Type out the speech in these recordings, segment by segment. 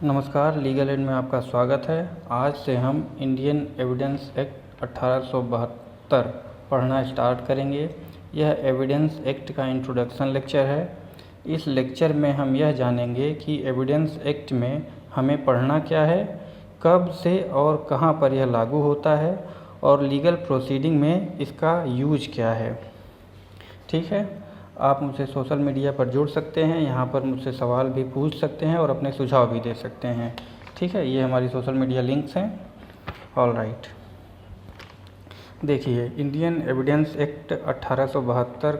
नमस्कार, legal aid में आपका स्वागत है। आज से हम इंडियन एविडेंस एक्ट 1872 पढ़ना स्टार्ट करेंगे। यह एविडेंस एक्ट का इंट्रोडक्शन लेक्चर है। इस लेक्चर में हम यह जानेंगे कि एविडेंस एक्ट में हमें पढ़ना क्या है, कब से और कहां पर यह लागू होता है और लीगल प्रोसीडिंग में इसका यूज क्या है। ठीक है, आप मुझसे सोशल मीडिया पर जुड़ सकते हैं, यहाँ पर मुझसे सवाल भी पूछ सकते हैं और अपने सुझाव भी दे सकते हैं। ठीक है, ये हमारी सोशल मीडिया लिंक्स हैं। ऑल राइट, देखिए इंडियन एविडेंस एक्ट 1872,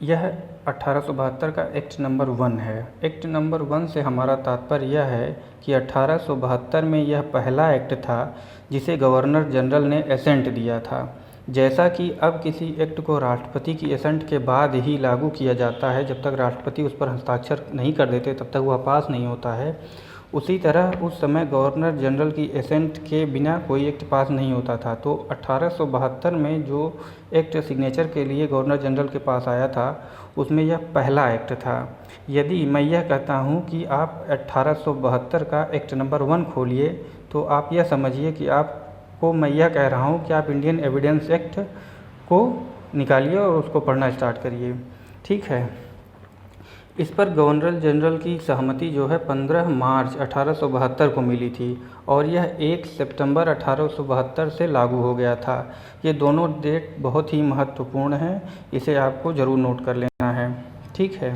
यह 1872 का एक्ट नंबर 1 है। एक्ट नंबर 1 से हमारा तात्पर्य यह है कि 1872 में यह पहला एक्ट था जिसे गवर्नर जनरल ने एसेंट दिया था। जैसा कि अब किसी एक्ट को राष्ट्रपति की एसेंट के बाद ही लागू किया जाता है, जब तक राष्ट्रपति उस पर हस्ताक्षर नहीं कर देते तब तक वह पास नहीं होता है, उसी तरह उस समय गवर्नर जनरल की एसेंट के बिना कोई एक्ट पास नहीं होता था। तो 1872 में जो एक्ट सिग्नेचर के लिए गवर्नर जनरल के पास आया था, उसमें यह पहला एक्ट था। यदि मैं यह कहता हूँ कि आप 1872 का एक्ट नंबर 1 खोलिए, तो आप यह समझिए कि आपको मैं यह कह रहा हूँ कि आप इंडियन एविडेंस एक्ट को निकालिए और उसको पढ़ना स्टार्ट करिए। ठीक है, इस पर गवर्नर जनरल की सहमति जो है 15 मार्च 1872 को मिली थी और यह 1 सितंबर 1872 से लागू हो गया था। ये दोनों डेट बहुत ही महत्वपूर्ण हैं, इसे आपको ज़रूर नोट कर लेना है। ठीक है,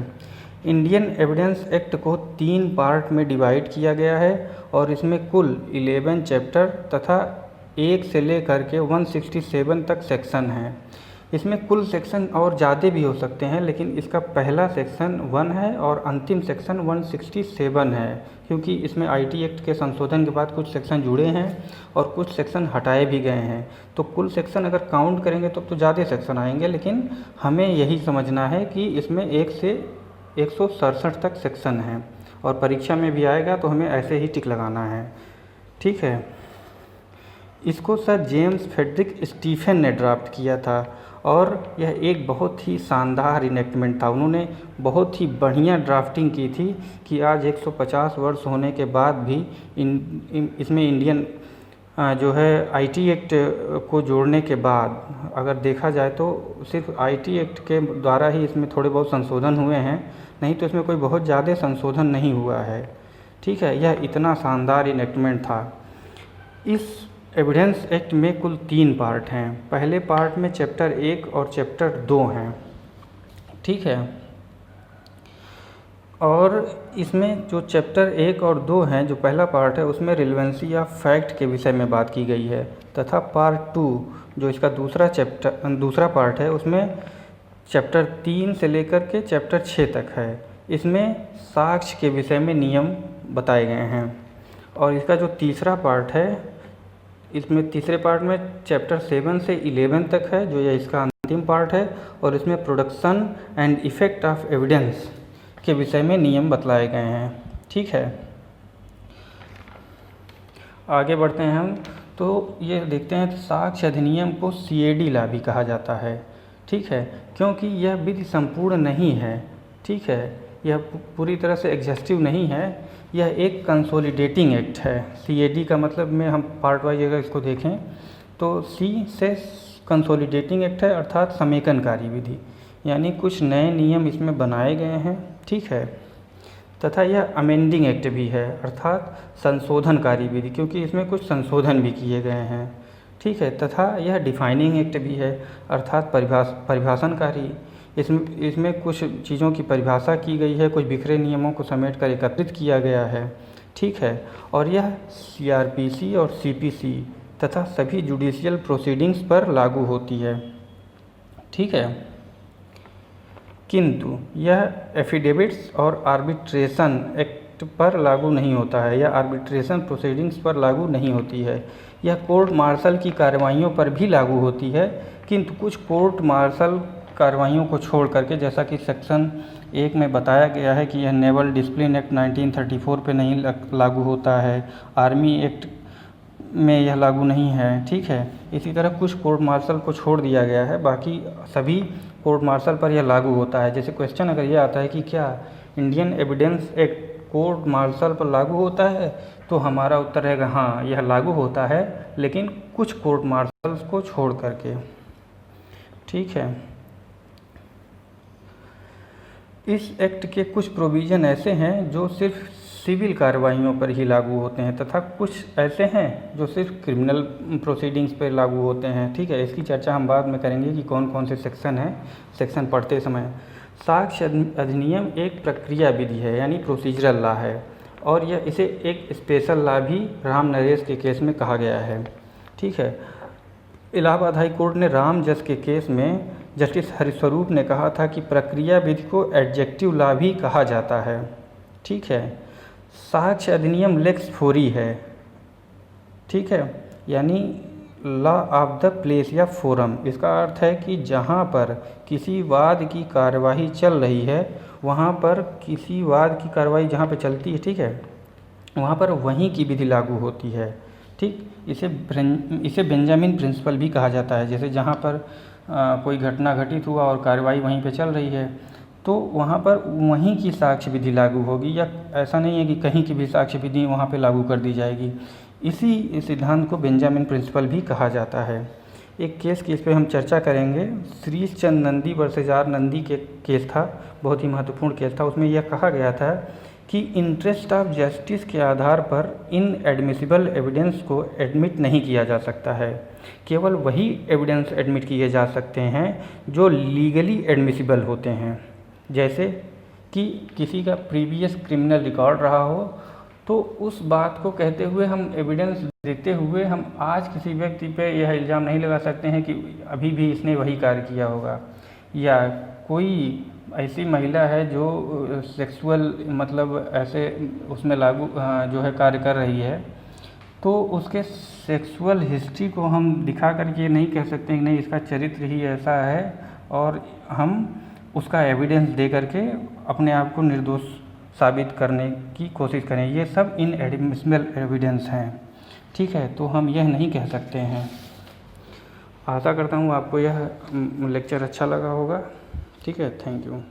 इंडियन एविडेंस एक्ट को 3 पार्ट में डिवाइड किया गया है और इसमें कुल 11 चैप्टर तथा 1 से लेकर के 167 तक सेक्शन हैं। इसमें कुल सेक्शन और ज़्यादा भी हो सकते हैं, लेकिन इसका पहला सेक्शन 1 है और अंतिम सेक्शन 167 है, क्योंकि इसमें आईटी एक्ट के संशोधन के बाद कुछ सेक्शन जुड़े हैं और कुछ सेक्शन हटाए भी गए हैं। तो कुल सेक्शन अगर काउंट करेंगे तो ज़्यादा सेक्शन आएंगे, लेकिन हमें यही समझना है कि इसमें 1 से 167 तक सेक्शन हैं और परीक्षा में भी आएगा तो हमें ऐसे ही टिक लगाना है। ठीक है, इसको सर जेम्स फ्रेडरिक स्टीफन ने ड्राफ्ट किया था और यह एक बहुत ही शानदार इनेक्टमेंट था। उन्होंने बहुत ही बढ़िया ड्राफ्टिंग की थी कि आज 150 वर्ष होने के बाद भी इसमें इंडियन जो है आईटी एक्ट को जोड़ने के बाद अगर देखा जाए तो सिर्फ आईटी एक्ट के द्वारा ही इसमें थोड़े बहुत संशोधन हुए हैं, नहीं तो इसमें कोई बहुत ज़्यादा संशोधन नहीं हुआ है। ठीक है, यह इतना शानदार इनेक्टमेंट था। इस एविडेंस एक्ट में कुल 3 पार्ट हैं। पहले पार्ट में चैप्टर 1 और चैप्टर 2 हैं। ठीक है, और इसमें जो चैप्टर 1 और 2 हैं, जो पहला पार्ट है उसमें रिलेवेंसी ऑफ फैक्ट के विषय में बात की गई है, तथा पार्ट 2 जो इसका दूसरा पार्ट है उसमें चैप्टर 3 से लेकर के चैप्टर 6 तक है। इसमें साक्ष्य के विषय में नियम बताए गए हैं। और इसका जो तीसरा पार्ट है, इसमें तीसरे पार्ट में चैप्टर 7 से 11 तक है, जो यह इसका अंतिम पार्ट है, और इसमें production and effect of evidence के विषय में नियम बतलाए गए हैं। ठीक है, आगे बढ़ते हैं हम, तो ये देखते हैं साक्ष्य अधिनियम को सीएडी लॉ भी कहा जाता है। ठीक है, क्योंकि यह विधि संपूर्ण नहीं है। ठीक है, यह पूरी तरह से एग्जॉस्टिव नहीं है, यह एक कंसोलिडेटिंग एक्ट है। सीएडी का मतलब में हम पार्ट वाइज अगर इसको देखें तो सी से कंसोलिडेटिंग एक्ट है, अर्थात समेकनकारी विधि, यानी कुछ नए नियम इसमें बनाए गए हैं। ठीक है, तथा यह अमेंडिंग एक्ट भी है, अर्थात संशोधनकारी विधि, क्योंकि इसमें कुछ संशोधन भी किए गए हैं। ठीक है, तथा यह डिफाइनिंग एक्ट भी है, अर्थात परिभाषणकारी। इसमें कुछ चीज़ों की परिभाषा की गई है, कुछ बिखरे नियमों को समेट कर एकत्रित किया गया है। ठीक है, और यह सीआरपीसी और सीपीसी तथा सभी जुडिशियल प्रोसीडिंग्स पर लागू होती है। ठीक है, किंतु यह एफिडेविट्स और आर्बिट्रेशन एक्ट पर लागू नहीं होता है, या आर्बिट्रेशन प्रोसीडिंग्स पर लागू नहीं होती है। यह कोर्ट मार्शल की कार्रवाइयों पर भी लागू होती है, किंतु कुछ कोर्ट मार्शल कार्रवाइयों को छोड़ करके, जैसा कि सेक्शन 1 में बताया गया है कि यह नेवल डिसिप्लिन एक्ट 1934 पे नहीं लागू होता है, आर्मी एक्ट में यह लागू नहीं है। ठीक है, इसी तरह कुछ कोर्ट मार्शल को छोड़ दिया गया है, बाकी सभी कोर्ट मार्शल पर यह लागू होता है। जैसे क्वेश्चन अगर यह आता है कि क्या Indian evidence act court martial पर लागू होता है, तो हमारा उत्तर रहेगा हाँ यह लागू होता है, लेकिन कुछ कोर्ट मार्शल्स को छोड़ करके। ठीक है। इस एक्ट के कुछ प्रोविज़न ऐसे हैं जो सिर्फ सिविल कार्रवाइयों पर ही लागू होते हैं तथा कुछ ऐसे हैं जो सिर्फ क्रिमिनल प्रोसीडिंग्स पर लागू होते हैं। ठीक है, इसकी चर्चा हम बाद में करेंगे कि कौन कौन से सेक्शन हैं सेक्शन पढ़ते समय। साक्ष्य अधिनियम एक प्रक्रिया विधि है, यानी प्रोसीजरल लॉ है, और यह इसे एक स्पेशल लॉ भी राम नरेश के केस में कहा गया है। ठीक है। इलाहाबाद हाई कोर्ट ने राम जस के केस में जस्टिस हरिस्वरूप ने कहा था कि प्रक्रिया विधि को एडजेक्टिव लॉ भी कहा जाता है। ठीक है। साक्ष्य अधिनियम लेक्स फोरी है। ठीक है, यानी लॉ ऑफ द प्लेस या फोरम। इसका अर्थ है कि जहाँ पर किसी वाद की कार्यवाही चल रही है, वहाँ पर किसी वाद की कार्यवाही जहाँ पर चलती है, ठीक है, वहाँ पर वहीं की विधि लागू होती है। ठीक, इसे बेंजामिन प्रिंसिपल भी कहा जाता है। जैसे जहाँ पर कोई घटना घटित हुआ और कार्यवाही वहीं पे चल रही है, तो वहाँ पर वहीं की साक्ष्य विधि लागू होगी, या ऐसा नहीं है कि कहीं की भी साक्ष्य विधि वहाँ पे लागू कर दी जाएगी। इसी सिद्धांत को बेंजामिन प्रिंसिपल भी कहा जाता है। एक केस की इस पर हम चर्चा करेंगे। श्री चंद नंदी वर्सेस आर नंदी के केस था, बहुत ही महत्वपूर्ण केस था। उसमें यह कहा गया था कि इंटरेस्ट ऑफ जस्टिस के आधार पर इनएडमिसिबल एविडेंस को एडमिट नहीं किया जा सकता है। केवल वही एविडेंस एडमिट किए जा सकते हैं जो लीगली एडमिसिबल होते हैं। जैसे कि किसी का प्रीवियस क्रिमिनल रिकॉर्ड रहा हो, तो उस बात को कहते हुए हम एविडेंस देते हुए हम आज किसी व्यक्ति पे यह इल्ज़ाम नहीं लगा सकते हैं कि अभी भी इसने वही कार्य किया होगा, या कोई ऐसी महिला है जो सेक्सुअल मतलब ऐसे उसमें लागू जो है कार्य कर रही है, तो उसके सेक्सुअल हिस्ट्री को हम दिखा करके ये नहीं कह सकते कि नहीं इसका चरित्र ही ऐसा है और हम उसका एविडेंस दे करके अपने आप को निर्दोष साबित करने की कोशिश करें। ये सब इनएडमिसिबल एविडेंस हैं। ठीक है, तो हम यह नहीं कह सकते हैं। आशा करता हूँ आपको यह लेक्चर अच्छा लगा होगा। ठीक है, थैंक यू।